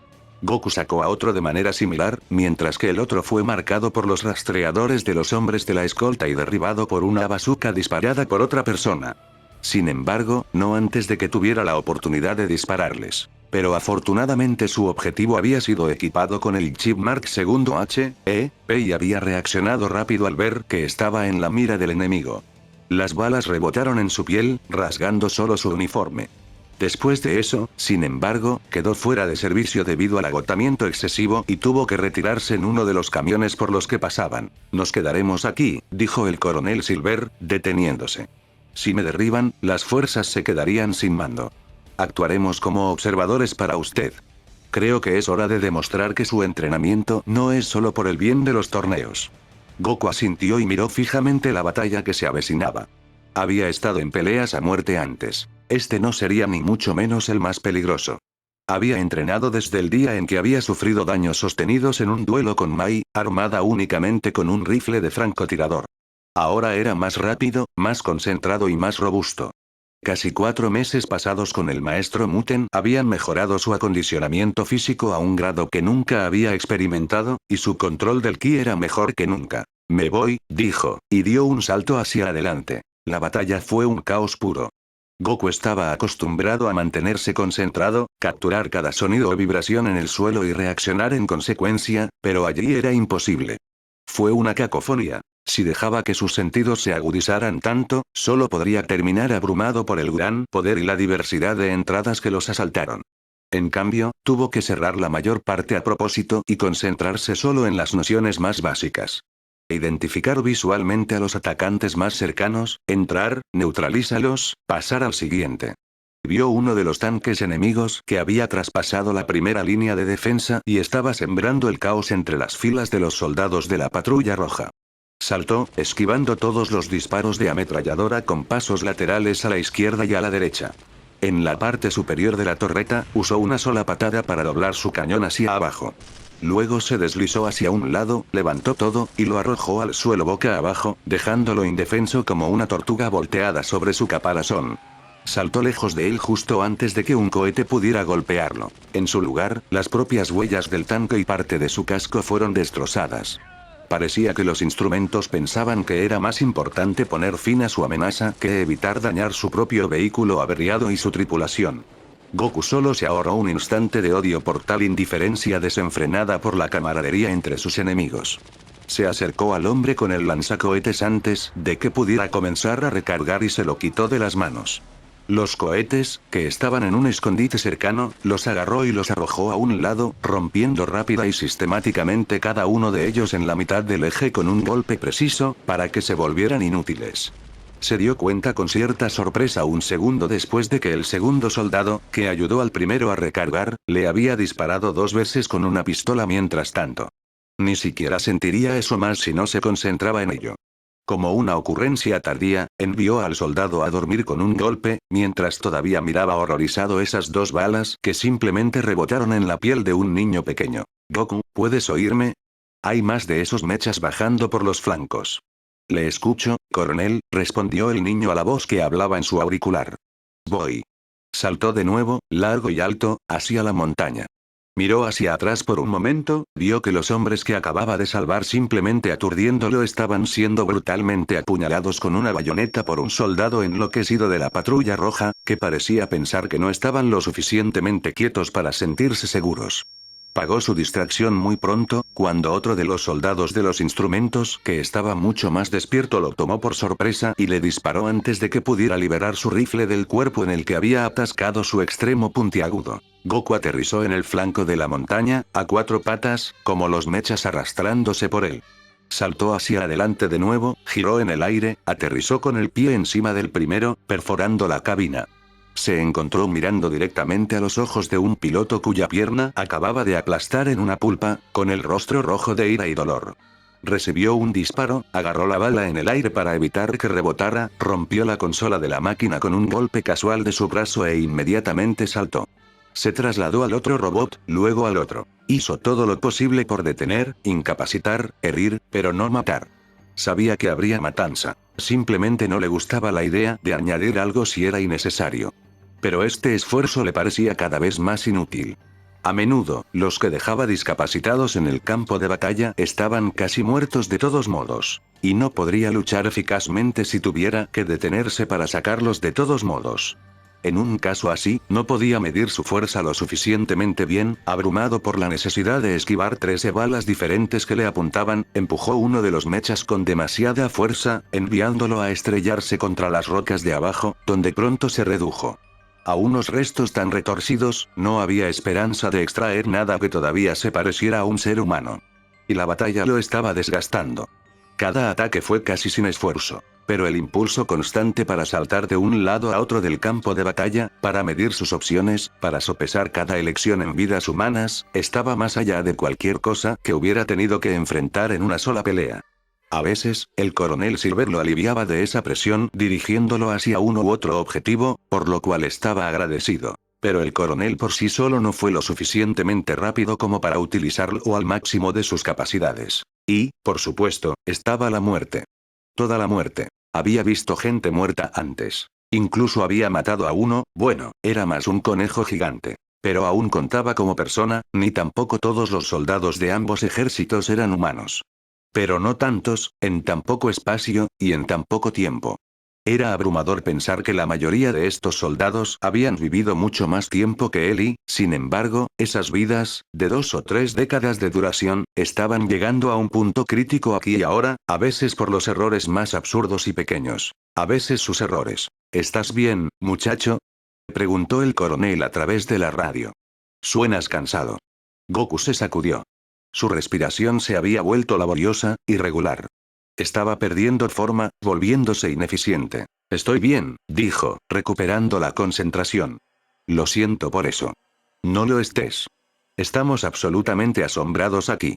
Goku sacó a otro de manera similar, mientras que el otro fue marcado por los rastreadores de los hombres de la escolta y derribado por una bazooka disparada por otra persona. Sin embargo, no antes de que tuviera la oportunidad de dispararles. Pero afortunadamente su objetivo había sido equipado con el chip Mark II H.E.P. y había reaccionado rápido al ver que estaba en la mira del enemigo. Las balas rebotaron en su piel, rasgando solo su uniforme. Después de eso, sin embargo, quedó fuera de servicio debido al agotamiento excesivo y tuvo que retirarse en uno de los camiones por los que pasaban. Nos quedaremos aquí, dijo el coronel Silver, deteniéndose. Si me derriban, las fuerzas se quedarían sin mando. Actuaremos como observadores para usted. Creo que es hora de demostrar que su entrenamiento no es solo por el bien de los torneos. Goku asintió y miró fijamente la batalla que se avecinaba. Había estado en peleas a muerte antes. Este no sería ni mucho menos el más peligroso. Había entrenado desde el día en que había sufrido daños sostenidos en un duelo con Mai, armada únicamente con un rifle de francotirador. Ahora era más rápido, más concentrado y más robusto. Casi 4 meses pasados con el maestro Muten habían mejorado su acondicionamiento físico a un grado que nunca había experimentado, y su control del ki era mejor que nunca. Me voy, dijo, y dio un salto hacia adelante. La batalla fue un caos puro. Goku estaba acostumbrado a mantenerse concentrado, capturar cada sonido o vibración en el suelo y reaccionar en consecuencia, pero allí era imposible. Fue una cacofonía. Si dejaba que sus sentidos se agudizaran tanto, solo podría terminar abrumado por el gran poder y la diversidad de entradas que los asaltaron. En cambio, tuvo que cerrar la mayor parte a propósito y concentrarse solo en las nociones más básicas. Identificar visualmente a los atacantes más cercanos, entrar, neutralízalos, pasar al siguiente. Vio uno de los tanques enemigos que había traspasado la primera línea de defensa y estaba sembrando el caos entre las filas de los soldados de la patrulla roja. Saltó, esquivando todos los disparos de ametralladora con pasos laterales a la izquierda y a la derecha. En la parte superior de la torreta, usó una sola patada para doblar su cañón hacia abajo. Luego se deslizó hacia un lado, levantó todo, y lo arrojó al suelo boca abajo, dejándolo indefenso como una tortuga volteada sobre su caparazón. Saltó lejos de él justo antes de que un cohete pudiera golpearlo. En su lugar, las propias huellas del tanque y parte de su casco fueron destrozadas. Parecía que los instrumentos pensaban que era más importante poner fin a su amenaza que evitar dañar su propio vehículo averiado y su tripulación. Goku solo se ahorró un instante de odio por tal indiferencia desenfrenada por la camaradería entre sus enemigos. Se acercó al hombre con el lanzacohetes antes de que pudiera comenzar a recargar y se lo quitó de las manos. Los cohetes, que estaban en un escondite cercano, los agarró y los arrojó a un lado, rompiendo rápida y sistemáticamente cada uno de ellos en la mitad del eje con un golpe preciso, para que se volvieran inútiles. Se dio cuenta con cierta sorpresa un segundo después de que el segundo soldado, que ayudó al primero a recargar, le había disparado 2 veces con una pistola mientras tanto. Ni siquiera sentiría eso más si no se concentraba en ello. Como una ocurrencia tardía, envió al soldado a dormir con un golpe, mientras todavía miraba horrorizado esas 2 balas que simplemente rebotaron en la piel de un niño pequeño. Goku, ¿puedes oírme? Hay más de esos mechas bajando por los flancos. Le escucho, coronel, respondió el niño a la voz que hablaba en su auricular. Voy. Saltó de nuevo, largo y alto, hacia la montaña. Miró hacia atrás por un momento, vio que los hombres que acababa de salvar simplemente aturdiéndolo estaban siendo brutalmente apuñalados con una bayoneta por un soldado enloquecido de la patrulla roja, que parecía pensar que no estaban lo suficientemente quietos para sentirse seguros. Pagó su distracción muy pronto, cuando otro de los soldados de los instrumentos, que estaba mucho más despierto, lo tomó por sorpresa y le disparó antes de que pudiera liberar su rifle del cuerpo en el que había atascado su extremo puntiagudo. Goku aterrizó en el flanco de la montaña, a 4 patas, como los mechas arrastrándose por él. Saltó hacia adelante de nuevo, giró en el aire, aterrizó con el pie encima del primero, perforando la cabina. Se encontró mirando directamente a los ojos de un piloto cuya pierna acababa de aplastar en una pulpa, con el rostro rojo de ira y dolor. Recibió un disparo, agarró la bala en el aire para evitar que rebotara, rompió la consola de la máquina con un golpe casual de su brazo e inmediatamente saltó. Se trasladó al otro robot, luego al otro. Hizo todo lo posible por detener, incapacitar, herir, pero no matar. Sabía que habría matanza. Simplemente no le gustaba la idea de añadir algo si era innecesario. Pero este esfuerzo le parecía cada vez más inútil. A menudo, los que dejaba discapacitados en el campo de batalla estaban casi muertos de todos modos. Y no podría luchar eficazmente si tuviera que detenerse para sacarlos de todos modos. En un caso así, no podía medir su fuerza lo suficientemente bien, abrumado por la necesidad de esquivar 13 balas diferentes que le apuntaban, empujó uno de los mechas con demasiada fuerza, enviándolo a estrellarse contra las rocas de abajo, donde pronto se redujo. A unos restos tan retorcidos, no había esperanza de extraer nada que todavía se pareciera a un ser humano. Y la batalla lo estaba desgastando. Cada ataque fue casi sin esfuerzo. Pero el impulso constante para saltar de un lado a otro del campo de batalla, para medir sus opciones, para sopesar cada elección en vidas humanas, estaba más allá de cualquier cosa que hubiera tenido que enfrentar en una sola pelea. A veces, el coronel Silver lo aliviaba de esa presión dirigiéndolo hacia uno u otro objetivo, por lo cual estaba agradecido. Pero el coronel por sí solo no fue lo suficientemente rápido como para utilizarlo al máximo de sus capacidades. Y, por supuesto, estaba la muerte. Toda la muerte. Había visto gente muerta antes. Incluso había matado a uno, bueno, era más un conejo gigante. Pero aún contaba como persona, ni tampoco todos los soldados de ambos ejércitos eran humanos. Pero no tantos, en tan poco espacio, y en tan poco tiempo. Era abrumador pensar que la mayoría de estos soldados habían vivido mucho más tiempo que él y, sin embargo, esas vidas, de 2 o 3 décadas de duración, estaban llegando a un punto crítico aquí y ahora, a veces por los errores más absurdos y pequeños. A veces sus errores. ¿Estás bien, muchacho?, preguntó el coronel a través de la radio. Suenas cansado. Goku se sacudió. Su respiración se había vuelto laboriosa, irregular. Estaba perdiendo forma, volviéndose ineficiente. Estoy bien, dijo, recuperando la concentración. Lo siento por eso. No lo estés. Estamos absolutamente asombrados aquí.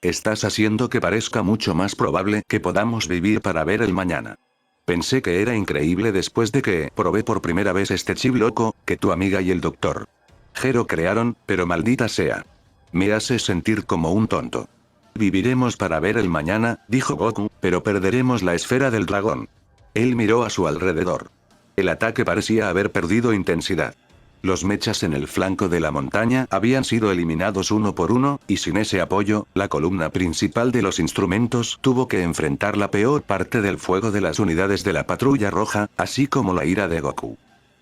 Estás haciendo que parezca mucho más probable que podamos vivir para ver el mañana. Pensé que era increíble después de que probé por primera vez este chip loco, que tu amiga y el doctor Gero crearon, pero maldita sea. Me hace sentir como un tonto. Viviremos para ver el mañana, dijo Goku, pero perderemos la esfera del dragón. Él miró a su alrededor. El ataque parecía haber perdido intensidad. Los mechas en el flanco de la montaña habían sido eliminados uno por uno, y sin ese apoyo, la columna principal de los instrumentos tuvo que enfrentar la peor parte del fuego de las unidades de la patrulla roja, así como la ira de Goku.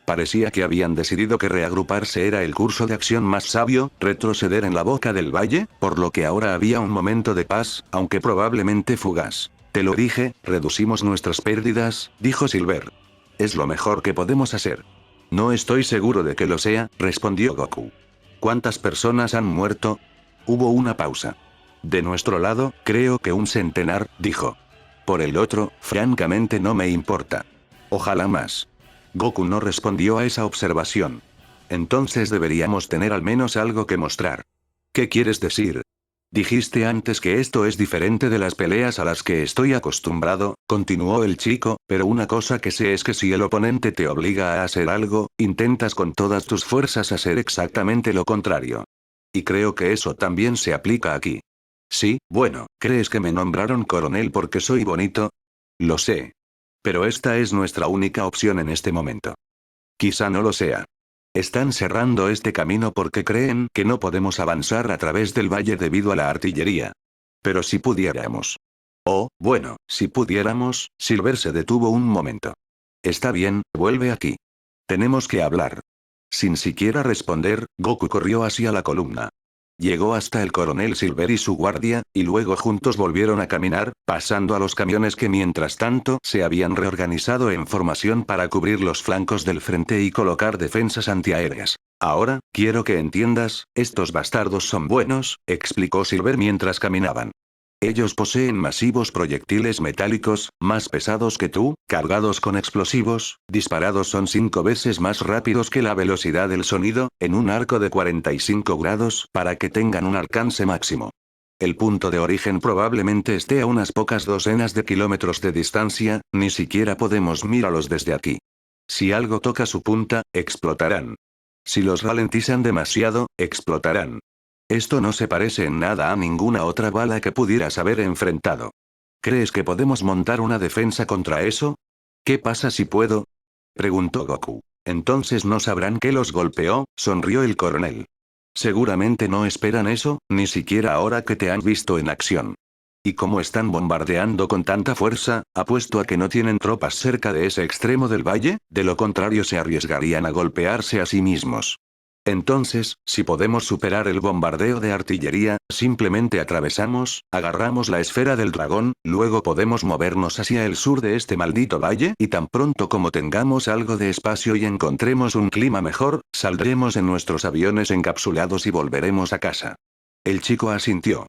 Parecía que habían decidido que reagruparse era el curso de acción más sabio, retroceder en la boca del valle, por lo que ahora había un momento de paz, aunque probablemente fugaz. Te lo dije, reducimos nuestras pérdidas, dijo Silver. Es lo mejor que podemos hacer. No estoy seguro de que lo sea, respondió Goku. ¿Cuántas personas han muerto? Hubo una pausa. De nuestro lado, creo que un centenar, dijo. Por el otro, francamente no me importa. Ojalá más. Goku no respondió a esa observación. Entonces deberíamos tener al menos algo que mostrar. ¿Qué quieres decir? Dijiste antes que esto es diferente de las peleas a las que estoy acostumbrado, continuó el chico, pero una cosa que sé es que si el oponente te obliga a hacer algo, intentas con todas tus fuerzas hacer exactamente lo contrario. Y creo que eso también se aplica aquí. Sí, bueno, ¿crees que me nombraron coronel porque soy bonito? Lo sé. Pero esta es nuestra única opción en este momento. Quizá no lo sea. Están cerrando este camino porque creen que no podemos avanzar a través del valle debido a la artillería. Pero si pudiéramos. Oh, bueno, si pudiéramos, Silver se detuvo un momento. Está bien, vuelve aquí. Tenemos que hablar. Sin siquiera responder, Goku corrió hacia la columna. Llegó hasta el coronel Silver y su guardia, y luego juntos volvieron a caminar, pasando a los camiones que mientras tanto se habían reorganizado en formación para cubrir los flancos del frente y colocar defensas antiaéreas. Ahora, quiero que entiendas, estos bastardos son buenos, explicó Silver mientras caminaban. Ellos poseen masivos proyectiles metálicos, más pesados que tú, cargados con explosivos, disparados son 5 veces más rápidos que la velocidad del sonido, en un arco de 45 grados, para que tengan un alcance máximo. El punto de origen probablemente esté a unas pocas docenas de kilómetros de distancia, ni siquiera podemos mirarlos desde aquí. Si algo toca su punta, explotarán. Si los ralentizan demasiado, explotarán. Esto no se parece en nada a ninguna otra bala que pudieras haber enfrentado. ¿Crees que podemos montar una defensa contra eso? ¿Qué pasa si puedo? Preguntó Goku. Entonces no sabrán que los golpeó, sonrió el coronel. Seguramente no esperan eso, ni siquiera ahora que te han visto en acción. Y como están bombardeando con tanta fuerza, apuesto a que no tienen tropas cerca de ese extremo del valle, de lo contrario se arriesgarían a golpearse a sí mismos. Entonces, si podemos superar el bombardeo de artillería, simplemente atravesamos, agarramos la esfera del dragón, luego podemos movernos hacia el sur de este maldito valle y tan pronto como tengamos algo de espacio y encontremos un clima mejor, saldremos en nuestros aviones encapsulados y volveremos a casa. El chico asintió.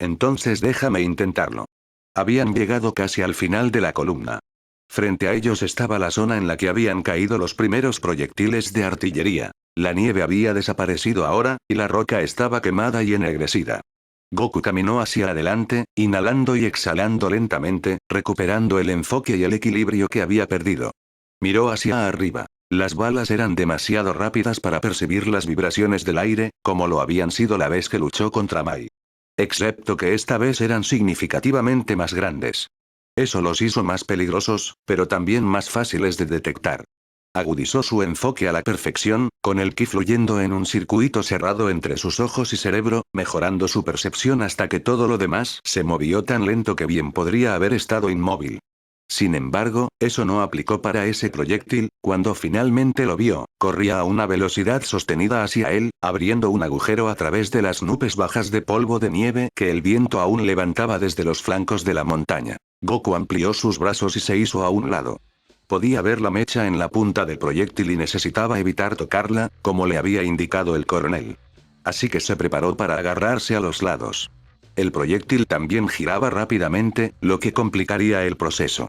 Entonces déjame intentarlo. Habían llegado casi al final de la columna. Frente a ellos estaba la zona en la que habían caído los primeros proyectiles de artillería. La nieve había desaparecido ahora, y la roca estaba quemada y ennegrecida. Goku caminó hacia adelante, inhalando y exhalando lentamente, recuperando el enfoque y el equilibrio que había perdido. Miró hacia arriba. Las balas eran demasiado rápidas para percibir las vibraciones del aire, como lo habían sido la vez que luchó contra Mai. Excepto que esta vez eran significativamente más grandes. Eso los hizo más peligrosos, pero también más fáciles de detectar. Agudizó su enfoque a la perfección, con el ki fluyendo en un circuito cerrado entre sus ojos y cerebro, mejorando su percepción hasta que todo lo demás se movió tan lento que bien podría haber estado inmóvil. Sin embargo, eso no aplicó para ese proyectil, cuando finalmente lo vio, corría a una velocidad sostenida hacia él, abriendo un agujero a través de las nubes bajas de polvo de nieve que el viento aún levantaba desde los flancos de la montaña. Goku amplió sus brazos y se hizo a un lado. Podía ver la mecha en la punta del proyectil y necesitaba evitar tocarla, como le había indicado el coronel. Así que se preparó para agarrarse a los lados. El proyectil también giraba rápidamente, lo que complicaría el proceso.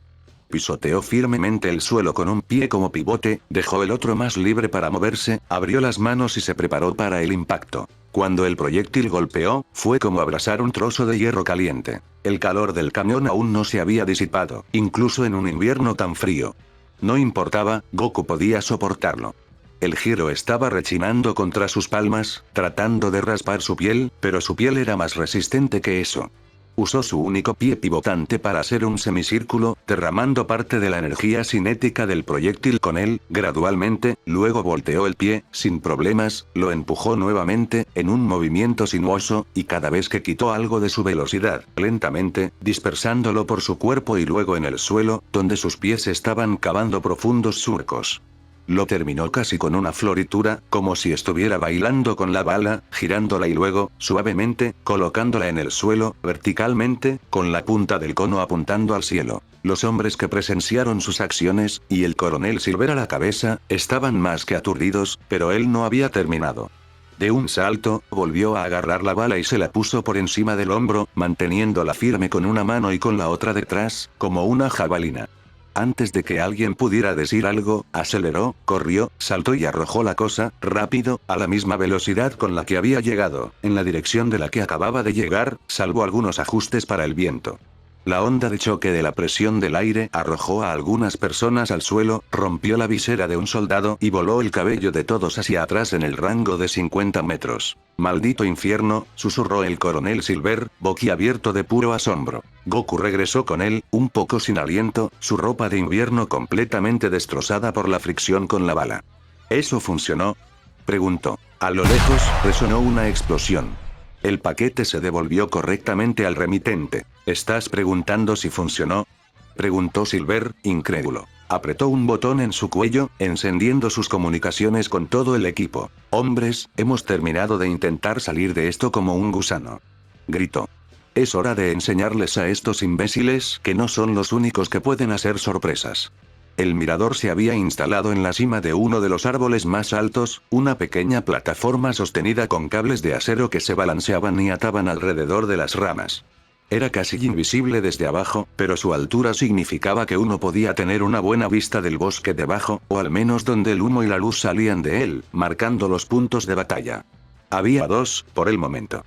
Pisoteó firmemente el suelo con un pie como pivote, dejó el otro más libre para moverse, abrió las manos y se preparó para el impacto. Cuando el proyectil golpeó, fue como abrazar un trozo de hierro caliente. El calor del camión aún no se había disipado, incluso en un invierno tan frío. No importaba, Goku podía soportarlo. El giro estaba rechinando contra sus palmas, tratando de raspar su piel, pero su piel era más resistente que eso. Usó su único pie pivotante para hacer un semicírculo, derramando parte de la energía cinética del proyectil con él, gradualmente, luego volteó el pie, sin problemas, lo empujó nuevamente, en un movimiento sinuoso, y cada vez que quitó algo de su velocidad, lentamente, dispersándolo por su cuerpo y luego en el suelo, donde sus pies estaban cavando profundos surcos. Lo terminó casi con una floritura, como si estuviera bailando con la bala, girándola y luego, suavemente, colocándola en el suelo, verticalmente, con la punta del cono apuntando al cielo. Los hombres que presenciaron sus acciones, y el coronel Silver a la cabeza, estaban más que aturdidos, pero él no había terminado. De un salto, volvió a agarrar la bala y se la puso por encima del hombro, manteniéndola firme con una mano y con la otra detrás, como una jabalina. Antes de que alguien pudiera decir algo, aceleró, corrió, saltó y arrojó la cosa, rápido, a la misma velocidad con la que había llegado, en la dirección de la que acababa de llegar, salvo algunos ajustes para el viento. La onda de choque de la presión del aire arrojó a algunas personas al suelo, rompió la visera de un soldado y voló el cabello de todos hacia atrás en el rango de 50 metros. «¡Maldito infierno!», susurró el coronel Silver, boquiabierto de puro asombro. Goku regresó con él, un poco sin aliento, su ropa de invierno completamente destrozada por la fricción con la bala. «¿Eso funcionó?», preguntó. A lo lejos, resonó una explosión. El paquete se devolvió correctamente al remitente. «¿Estás preguntando si funcionó?», preguntó Silver, incrédulo. Apretó un botón en su cuello, encendiendo sus comunicaciones con todo el equipo. «Hombres, hemos terminado de intentar salir de esto como un gusano», gritó. «Es hora de enseñarles a estos imbéciles que no son los únicos que pueden hacer sorpresas». El mirador se había instalado en la cima de uno de los árboles más altos, una pequeña plataforma sostenida con cables de acero que se balanceaban y ataban alrededor de las ramas. Era casi invisible desde abajo, pero su altura significaba que uno podía tener una buena vista del bosque debajo, o al menos donde el humo y la luz salían de él, marcando los puntos de batalla. Había dos, por el momento.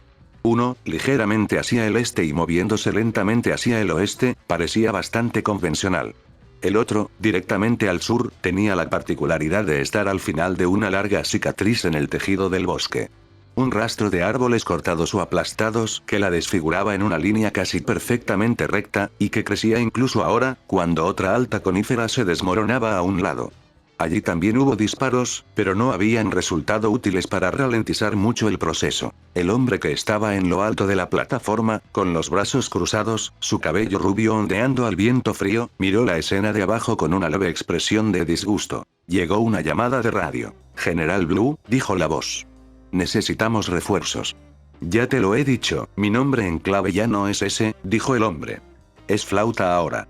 Uno, ligeramente hacia el este y moviéndose lentamente hacia el oeste, parecía bastante convencional. El otro, directamente al sur, tenía la particularidad de estar al final de una larga cicatriz en el tejido del bosque. Un rastro de árboles cortados o aplastados que la desfiguraba en una línea casi perfectamente recta, y que crecía incluso ahora, cuando otra alta conífera se desmoronaba a un lado. Allí también hubo disparos, pero no habían resultado útiles para ralentizar mucho el proceso. El hombre que estaba en lo alto de la plataforma, con los brazos cruzados, su cabello rubio ondeando al viento frío, miró la escena de abajo con una leve expresión de disgusto. Llegó una llamada de radio. General Blue, dijo la voz. Necesitamos refuerzos. Ya te lo he dicho, mi nombre en clave ya no es ese, dijo el hombre. Es Flauta ahora.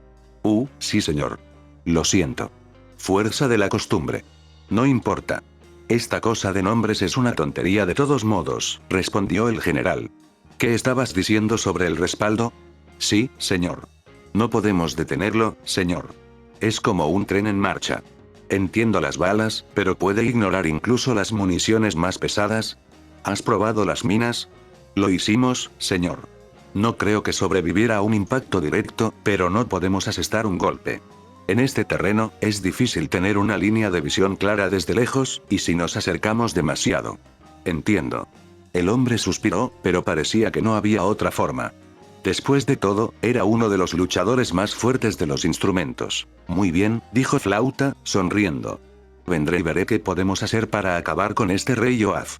Sí señor. Lo siento. Fuerza de la costumbre. No importa. Esta cosa de nombres es una tontería de todos modos, respondió el general. ¿Qué estabas diciendo sobre el respaldo? Sí, señor. No podemos detenerlo, señor. Es como un tren en marcha. Entiendo las balas, pero puede ignorar incluso las municiones más pesadas. ¿Has probado las minas? Lo hicimos, señor. No creo que sobreviviera a un impacto directo, pero no podemos asestar un golpe. En este terreno, es difícil tener una línea de visión clara desde lejos, y si nos acercamos demasiado. Entiendo. El hombre suspiró, pero parecía que no había otra forma. Después de todo, era uno de los luchadores más fuertes de los instrumentos. Muy bien, dijo Flauta, sonriendo. Vendré y veré qué podemos hacer para acabar con este rey Yoav.